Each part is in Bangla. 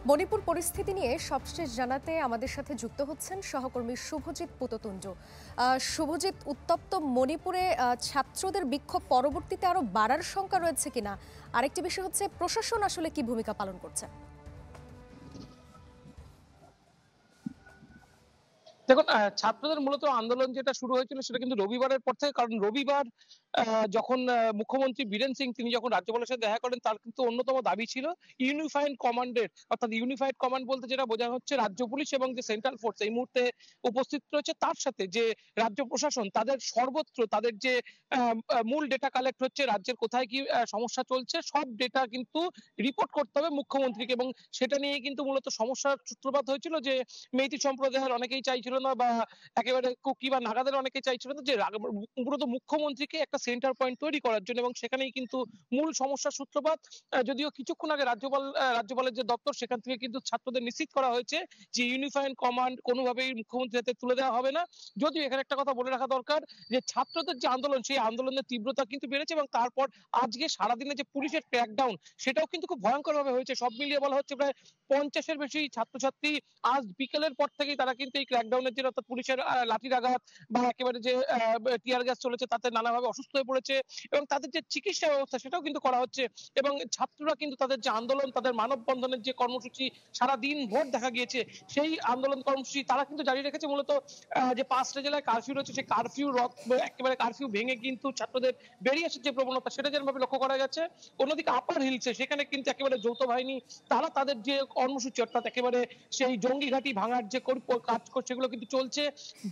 মণিপুর পরিস্থিতি নিয়ে সবশেষ জানাতে আমাদের সাথে যুক্ত হচ্ছেন সহকর্মী শুভজিৎ পুততুণ্ড। শুভজিৎ, উত্তপ্ত মণিপুরে ছাত্রদের বিক্ষোভ পরবর্তীতে আরো বাড়ার শঙ্কা রয়েছে কিনা, আরেকটি বিষয় হচ্ছে প্রশাসন আসলে কি ভূমিকা পালন করছে? দেখুন, ছাত্রদের মূলত আন্দোলন যেটা শুরু হয়েছিল সেটা কিন্তু রবিবারের পর থেকে। কারণ রবিবার যখন মুখ্যমন্ত্রী বীরেন সিং তিনি যখন রাজ্যপালের সাথে দেখা করেন, তার কিন্তু অন্যতম দাবি ছিল ইউনিফাইড কমান্ডের, অর্থাৎ ইউনিফাইড কমান্ড বলতে যেটা বোঝা হচ্ছে রাজ্য পুলিশ এবং যে সেন্ট্রাল ফোর্স এই মুহূর্তে উপস্থিত রয়েছে, তার সাথে যে রাজ্য প্রশাসন তাদের সর্বত্র তাদের যে মূল ডেটা কালেক্ট হচ্ছে, রাজ্যের কোথায় কি সমস্যা চলছে সব ডেটা কিন্তু রিপোর্ট করতে হবে মুখ্যমন্ত্রীকে। এবং সেটা নিয়ে কিন্তু মূলত সমস্যার সূত্রপাত হয়েছিল যে মেইতি সম্প্রদায়ের অনেকেই চাইছিল না, বা একেবারে কুকি বা নাগাদের অনেকেই চাইছিল না যে মূলত মুখ্যমন্ত্রীকে একটা সেন্টার পয়েন্ট তৈরি করার জন্য, এবং সেখানেই কিন্তু মূল সমস্যার সূত্রপাত। যদিও কিছুক্ষণ আগে রাজ্যপালের যে দপ্তর সেখান থেকে কিন্তু ছাত্রদের নিশ্চিত করা হয়েছে যে ইউনিফাইড কমান্ড কোনোভাবেই মুখ্যমন্ত্রীর হাতে তুলে দেওয়া হবে না। যদিও এখানে একটা কথা বলে রাখা দরকার যে ছাত্রদের যে আন্দোলন সেই আন্দোলনের তীব্রতা কিন্তু বেড়েছে, এবং তারপর আজকে সারাদিনে যে পুলিশের ক্র্যাকডাউন সেটাও কিন্তু খুব ভয়ঙ্কর ভাবে হয়েছে। সব মিলিয়ে বলা হচ্ছে প্রায় 50-এর বেশি ছাত্রছাত্রী আজ বিকেলের পর থেকেই তারা কিন্তু এই ক্র্যাকডাউনের জেরে, অর্থাৎ পুলিশের লাঠির আঘাত বা একেবারে যে টিয়ার গ্যাস চলেছে তাতে নানাভাবে অসুস্থ হয়ে পড়েছে, এবং তাদের যে চিকিৎসা ব্যবস্থা সেটাও কিন্তু করা হচ্ছে। এবং ছাত্ররা কিন্তু তাদের যে আন্দোলন, তাদের মানববন্ধনের যে কর্মসূচি সারাদিন ভোর দেখা গিয়েছে, সেই আন্দোলন কর্মসূচি তারা কিন্তু জারি রেখেছে। মূলত যে 5টা জেলায় কারফিউ রয়েছে সেই কারফিউ একেবারে কারফিউ ভেঙে কিন্তু ছাত্রদের বেরিয়ে আসার যে প্রবণতা সেটা যেভাবে লক্ষ্য করা গেছে। অন্যদিকে আপার হিলসে সেখানে কিন্তু একেবারে যৌথ বাহিনী তারা তাদের যে কর্মসূচি, অর্থাৎ একেবারে সেই জঙ্গি ঘাঁটি ভাঙার যে কাজ করছে সেগুলো কিন্তু চলছে।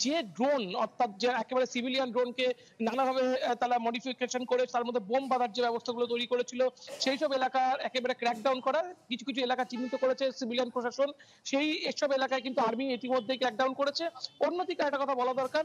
যে ড্রোন, অর্থাৎ যে একেবারে সিভিলিয়ান ড্রোনকে নানাভাবে তারা মডিফিকেশন করে তার মধ্যে বোম বাঁধার যে ব্যবস্থাগুলো তৈরি করেছিল, সেই সব এলাকার একেবারে ক্র্যাকডাউন করা, কিছু কিছু এলাকা চিহ্নিত করেছে সিভিলিয়ান প্রশাসন। সেই এসব এলাকায় কিন্তু আর্মি ইতিমধ্যেই ক্র্যাকডাউন করেছে। অন্যদিকে একটা কথা বলা দরকার,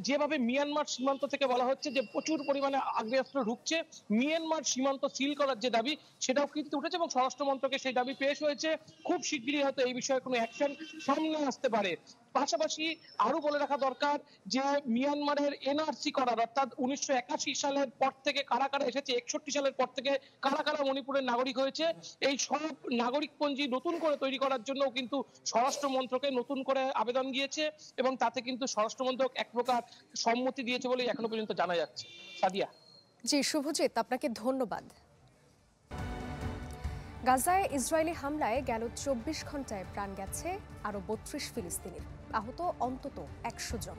যেভাবে মিয়ানমার সীমান্ত থেকে বলা হচ্ছে যে প্রচুর পরিমাণে আগ্নেয়াস্ত্র ঢুকছে, মিয়ানমার সীমান্ত সিল করার যে দাবি সেটাও কিন্তু উঠেছে, এবং স্বরাষ্ট্র মন্ত্রকের সেই দাবি পেশ হয়েছে। খুব শিগগিরই হয়তো এই বিষয়ে কোনো অ্যাকশন সামনে আসতে পারে। পাশাপাশি আরো বলে রাখা দরকার যে মিয়ানমারের এনআরসি করার, অর্থাৎ 1981 সালের পর থেকে কারা কারা এসেছে, 61 সালের পর থেকে কারা কারা মণিপুরের নাগরিক হয়েছে, এই সব নাগরিকপঞ্জি নতুন করে তৈরি করার জন্য কিন্তু স্বরাষ্ট্র মন্ত্রকে নতুন করে আবেদন গিয়েছে, এবং তাতে কিন্তু স্বরাষ্ট্র মন্ত্রক এক প্রকার সম্মতি দিয়েছে বলে এখনো পর্যন্ত জানা যাচ্ছে। সাদিয়া। জি শুভজিৎ, আপনাকে ধন্যবাদ। গাজায় ইসরায়েলি হামলায় গেল 24 ঘন্টায় প্রাণ গেছে আরও 32 ফিলিস্তিনির, আহত অন্তত 100 জন।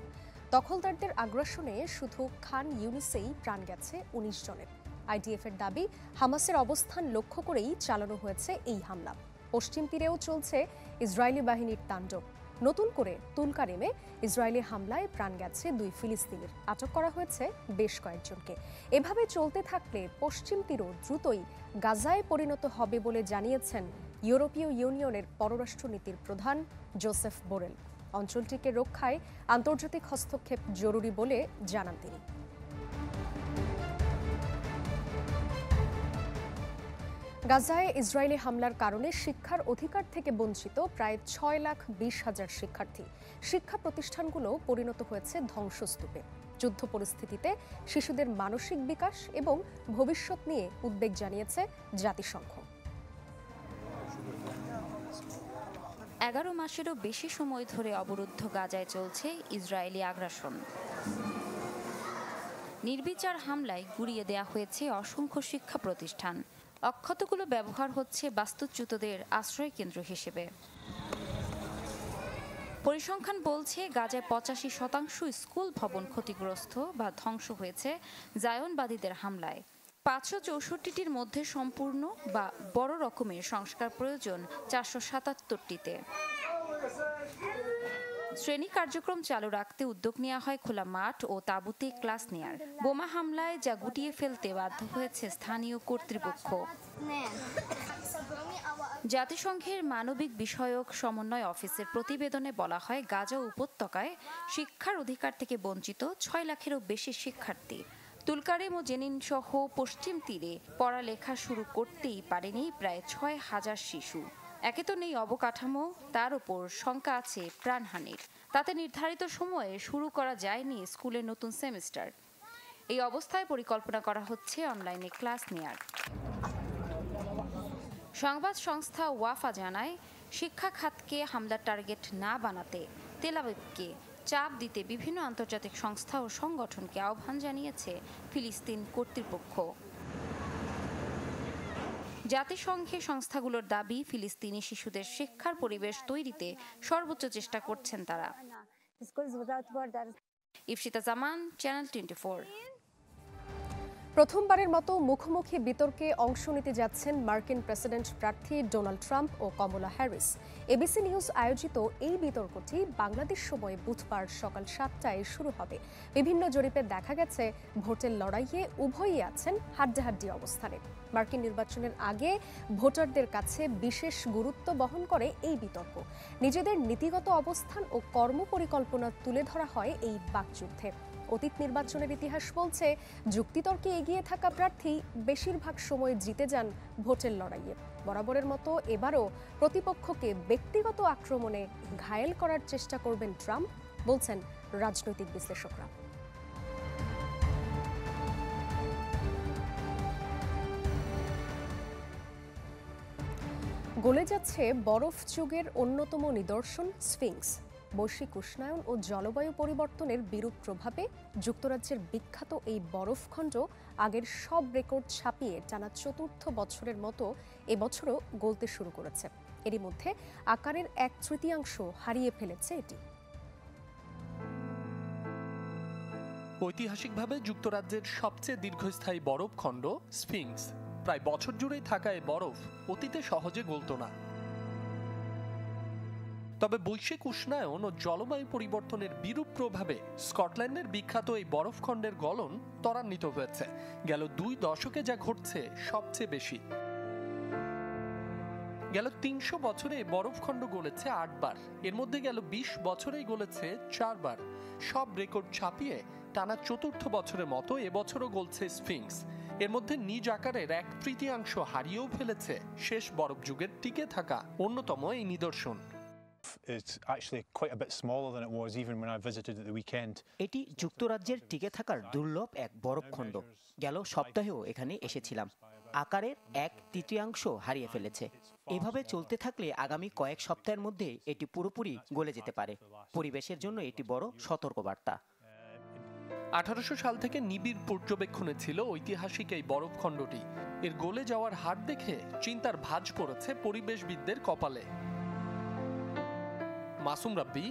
দখলদারদের আগ্রাসনে শুধু খান ইউনিসেই প্রাণ গেছে 19 জনের। আইডিএফের দাবি, হামাসের অবস্থান লক্ষ্য করেই চালানো হয়েছে এই হামলা। পশ্চিম তীরেও চলছে ইসরায়েলি বাহিনীর তাণ্ডব। নতুন করে তুলকারিমে ইসরায়েলি হামলায় প্রাণ গেছে 2 ফিলিস্তিনির, আটক করা হয়েছে বেশ কয়েকজনকে। এভাবে চলতে থাকলে পশ্চিম তীরও দ্রুতই গাজায় পরিণত হবে বলে জানিয়েছেন ইউরোপীয় ইউনিয়নের পররাষ্ট্রনীতির প্রধান জোসেফ বোরেল। অঞ্চলটিকে রক্ষায় আন্তর্জাতিক হস্তক্ষেপ জরুরি বলে জানান তিনি। গাজায় ইসরায়েলি হামলার কারণে শিক্ষার অধিকার থেকে বঞ্চিত প্রায় 6,20,000 শিক্ষার্থী। শিক্ষা প্রতিষ্ঠানগুলো পরিণত হয়েছে ধ্বংসস্তূপে। যুদ্ধ পরিস্থিতিতে শিশুদের মানসিক বিকাশ এবং ভবিষ্যৎ নিয়ে উদ্বেগ জানিয়েছে জাতিসংঘ। 11 মাসেরও বেশি সময় ধরে অবরুদ্ধ গাজায় চলছে ইসরায়েলি আগ্রাসন। নির্বিচার হামলায় গুঁড়িয়ে দেয়া হয়েছে অসংখ্য শিক্ষা প্রতিষ্ঠান। অক্ষতগুলো ব্যবহার হচ্ছে বাস্তুচ্যুতদের আশ্রয় কেন্দ্র হিসেবে। পরিসংখ্যান বলছে গাজায় 85% স্কুল ভবন ক্ষতিগ্রস্ত বা ধ্বংস হয়েছে জায়নবাদীদের হামলায়। 564টির মধ্যে সম্পূর্ণ বা বড় রকমের সংস্কার প্রয়োজন 477টিতে। শ্রেণী কার্যক্রম চালু রাখতে উদ্যোগ নেওয়া হয় খোলা মাঠ ও তাঁবুতে ক্লাস নেয়ার। বোমা হামলায় যা গুটিয়ে ফেলতে বাধ্য হয়েছে স্থানীয় কর্তৃপক্ষ। জাতিসংঘের মানবিক বিষয়ক সমন্বয় অফিসের প্রতিবেদনে বলা হয়, গাজা উপত্যকায় শিক্ষার অধিকার থেকে বঞ্চিত 6 লাখেরও বেশি শিক্ষার্থী। তুলকারিম ও জেনিন সহ পশ্চিম তীরে পড়ালেখা শুরু করতেই পারেনি প্রায় 6,000 শিশু। একে তো নেই অবকাঠামো, তার উপর শঙ্কা আছে প্রাণহানির। তাতে নির্ধারিত সময়ে শুরু করা যায়নি স্কুলের নতুন সেমিস্টার। এই অবস্থায় পরিকল্পনা করা হচ্ছে অনলাইনে ক্লাস নেয়ার। সংবাদ সংস্থা ওয়াফা জানায়, শিক্ষা খাতকে হামলার টার্গেট না বানাতে তেল আবিবকে চাপ দিতে বিভিন্ন আন্তর্জাতিক সংস্থা ও সংগঠনকে আহ্বান জানিয়েছে ফিলিস্তিন কর্তৃপক্ষ। জাতিসংঘের সংস্থাগুলোর দাবি, ফিলিস্তিনি শিশুদের শিক্ষার পরিবেশ তৈরিতে সর্বোচ্চ চেষ্টা করছেন তারা। ইফশিতা জামান, চ্যানেল 24। প্রথমবারের মতো মুখোমুখি বিতর্কে অংশ নিতে যাচ্ছেন মার্কিন প্রেসিডেন্ট প্রার্থী ডোনাল্ড ট্রাম্প ও কমলা হ্যারিস। এবিসি নিউজ আয়োজিত এই বিতর্কটি বাংলাদেশ সময় বুধবার সকাল 7টায় শুরু হবে। বিভিন্ন জরিপে দেখা গেছে, ভোটের লড়াইয়ে উভয়ই আছেন হাড্ডাহাড্ডি অবস্থানে। মার্কিন নির্বাচনের আগে ভোটারদের কাছে বিশেষ গুরুত্ব বহন করে এই বিতর্ক। নিজেদের নীতিগত অবস্থান ও কর্মপরিকল্পনা তুলে ধরা হয় এই বাকযুদ্ধে। অতীত নির্বাচনের ইতিহাস বলছে, যুক্তিতর্কে এগিয়ে থাকা প্রার্থী বেশিরভাগ সময় জিতে যান ভোটের লড়াইয়ে। বরাবরের মতো এবারও প্রতিপক্ষকে ব্যক্তিগত আক্রমণে ঘায়েল করার চেষ্টা করবেন ট্রাম্প, বলছেন রাজনৈতিক বিশ্লেষকরা। গলে যাচ্ছে বরফ যুগের অন্যতম নিদর্শন স্ফিংস। বৈশ্বিক উষ্ণায়ন ও জলবায়ু পরিবর্তনের বিরূপ প্রভাবে যুক্তরাজ্যের বিখ্যাত এই বরফখণ্ড আগের সব রেকর্ড ছাপিয়ে টানা চতুর্থ বছরের মতো এবছরও গলতে শুরু করেছে। এরই মধ্যে আকারের 1/3 হারিয়ে ফেলেছে এটি। ঐতিহাসিকভাবে যুক্তরাজ্যের সবচেয়ে দীর্ঘস্থায়ী বরফখণ্ড স্ফিংস। প্রায় বছর জুড়েই থাকা এই বরফ অতীতে সহজে গলত না। তবে বৈশ্বিক উষ্ণায়ন ও জলবায়ু পরিবর্তনের বিরূপ প্রভাবে স্কটল্যান্ডের বিখ্যাত এই বরফখণ্ডের গলন ত্বরান্বিত হয়েছে। গেল 2 দশকে যা ঘটছে সবচেয়ে বেশি। গেল 300 বছরে এই বরফখণ্ড গলেছে 8 বার। এর মধ্যে গেল 20 বছরেই গলেছে 4 বার। সব রেকর্ড ছাপিয়ে টানা চতুর্থ বছরের মতো এবছরও গলছে স্ফিংস। এর মধ্যে নিজ আকারের 1/3 হারিয়েও ফেলেছে শেষ বরফ যুগের টিকে থাকা অন্যতম এই নিদর্শন। It's actually quite a bit smaller than it was even when I visited at the weekend. এটি যুক্তরাজ্যের টিকে থাকার দুর্লভ এক বরফখণ্ড। গেল সপ্তাহেও এখানে এসেছিলাম। আকারের 1/3 হারিয়ে ফেলেছে। এভাবে চলতে থাকলে আগামী কয়েক সপ্তাহের মধ্যে এটি পুরোপুরি গলে যেতে পারে। পরিবেশের জন্য এটি বড় সতর্কবার্তা। 1800 সাল থেকে নিবিড় পর্যবেক্ষণে ছিল ঐতিহাসিক এই বরফখণ্ডটি। এর গলে যাওয়ার হার দেখে চিন্তার ভাঁজ পড়েছে পরিবেশবিদদের কপালে। মাসুম রাব্বি,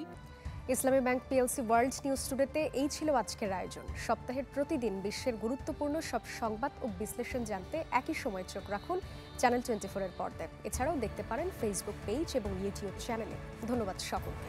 ইসলামী ব্যাংক পিএলসি ওয়ার্ল্ড নিউজ টুডেতে এই ছিল আজকের আয়োজন। সপ্তাহের প্রতিদিন বিশ্বের গুরুত্বপূর্ণ সব সংবাদ ও বিশ্লেষণ জানতে একই সময় চোখ রাখুন চ্যানেল 24 এর পর্দায়। এছাড়াও দেখতে পারেন ফেসবুক পেজ এবং ইউটিউব চ্যানেলে। ধন্যবাদ সকলকে।